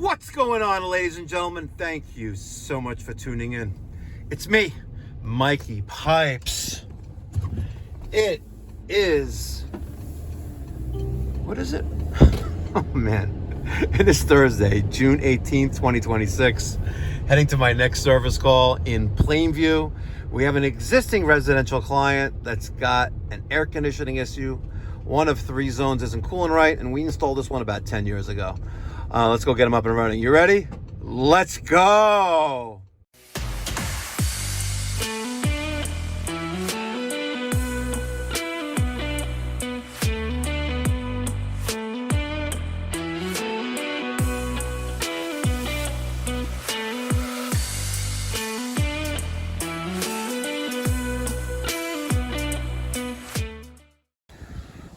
What's going on, ladies and gentlemen? Thank you so much for tuning in. It's me, Mikey Pipes. It is... What is it? Oh, man. It is Thursday, June 18th, 2026. Heading to my next service call in Plainview. We have an existing residential client that's got an air conditioning issue. One of 3 zones isn't cooling right, and we installed this one about 10 years ago. Let's go get them up and running. You ready? Let's go!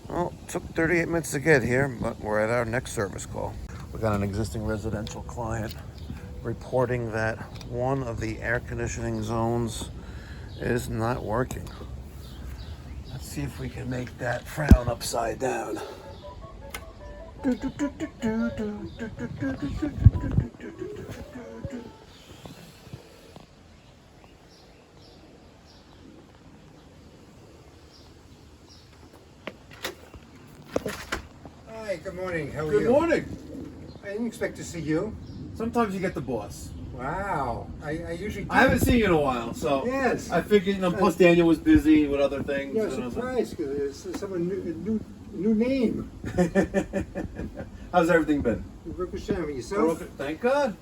Well, it took 38 minutes to get here, but we're at our next service call. We got an existing residential client reporting that one of the air conditioning zones is not working. Let's see if we can make that frown upside down. Hi, good morning. How are you? Good morning. I didn't expect to see you. Sometimes you get the boss. Wow. I usually do. I haven't seen you in a while, so Yes. I figured, plus Daniel was busy with other things. Yeah, I was surprised because there's someone new name. How's everything been? Baruch Hashem. Yourself? Thank God.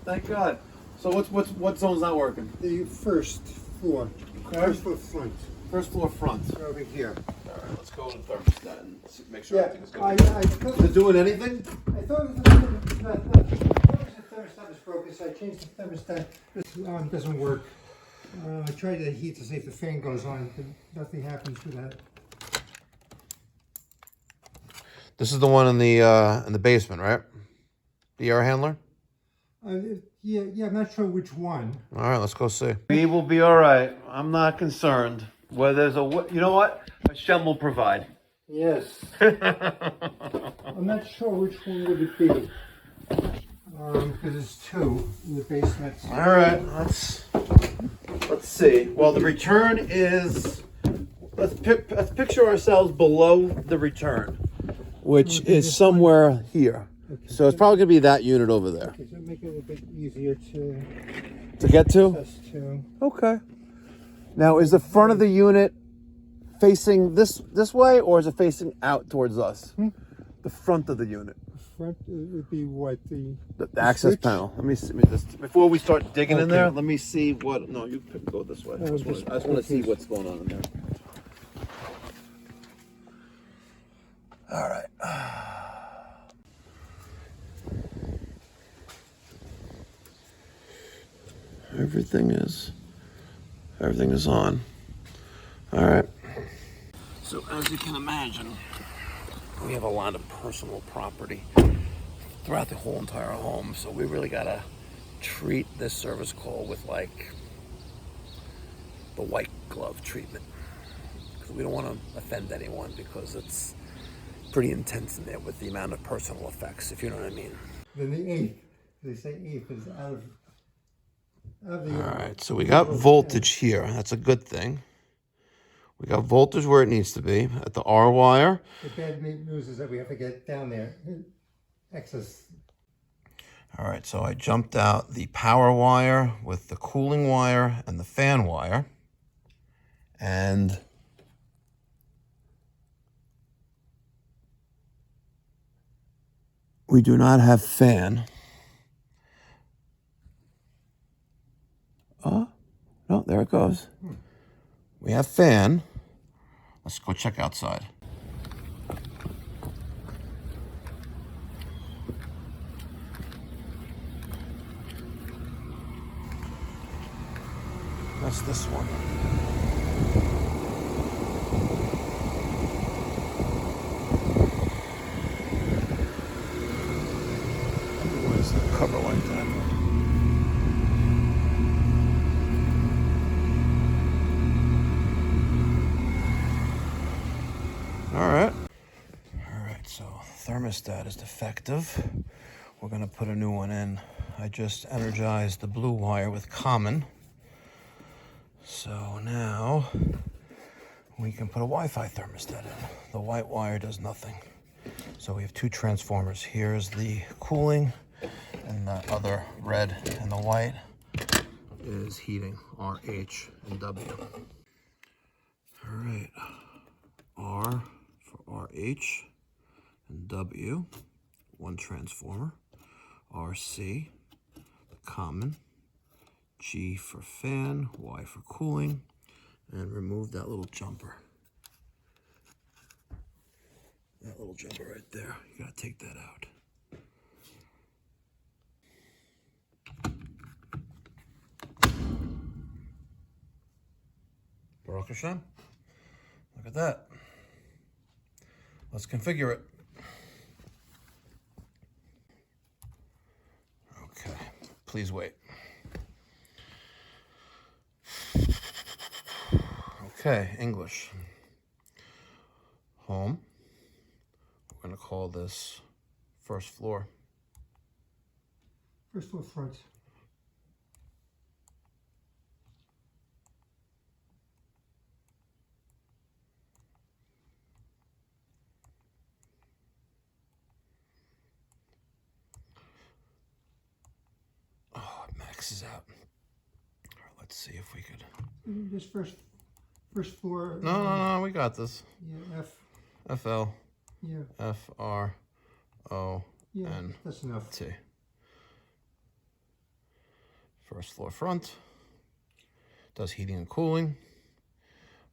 Thank God. So what zone's not working? The first floor. Okay. First floor front. First floor front. Over here. All right, let's go to the thermostat and make sure Yeah, everything is I good. thought Is it doing anything? the thermostat was broken, so I changed the thermostat. This doesn't work. I tried the heat to see if the fan goes on, but nothing happens with that. This is the one in the basement, right? The air handler? Yeah, I'm not sure which one. All right, let's go see. We will be all right. I'm not concerned. Where there's you know what? Hashem will provide. Yes. I'm not sure which one would it be. Because there's 2 in the basement. All right, let's see. Well, the return is. Let's picture ourselves below the return, which is somewhere here. Okay. So it's probably gonna be that unit over there. Okay, so make it a bit easier to get to? access to. Okay. Now, is the front of the unit facing this way, or is it facing out towards us? The front of the unit. Front would be what the access switch? panel. Let me see. Before we start digging in Okay. there, let me see what. No, you could go this way. I just want to see what's going on in there. All right. Everything is on. All right. So as you can imagine, we have a lot of personal property throughout the whole entire home. So we really gotta treat this service call with like the white glove treatment. Because we don't want to offend anyone, because it's pretty intense in there with the amount of personal effects, if you know what I mean. Then the 8th. They say 8th is out of the. All right, so we got voltage here. That's a good thing. We got voltage where it needs to be at the R wire. The bad news is that we have to get down there. Excess. All right, so I jumped out the power wire with the cooling wire and the fan wire. And we do not have fan. Oh, no, there it goes. We have fan. Let's go check outside. That's this one. Why is the cover like that? All right, so thermostat is defective. we're gonna put a new one in. I just energized the blue wire with common. So now we can put a Wi-Fi thermostat in. The white wire does nothing. So we have two transformers. Here's the cooling, and the other red and the white is heating, R, H, and W. All right, R for RH and W, one transformer, RC, common, G for fan, Y for cooling, and remove that little jumper. That little jumper right there, you gotta take that out. Baruch Hashem. Look at that. Let's configure it. Okay, please wait. Okay, English. Home. We're gonna call this first floor. First floor front. Oh, it maxes out. All right, let's see if we could. Just first floor. No, we got this. Yeah, FL. Yeah. FRON. Yeah, that's enough. T. First floor front. Does heating and cooling.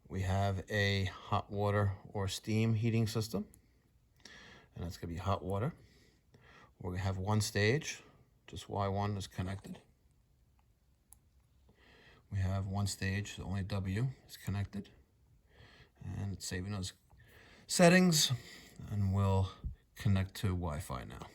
We have a hot water or steam heating system. And that's going to be hot water. We're going to have one stage. Just Y1 is connected. We have one stage, only W is connected. And it's saving those settings. And we'll connect to Wi-Fi now.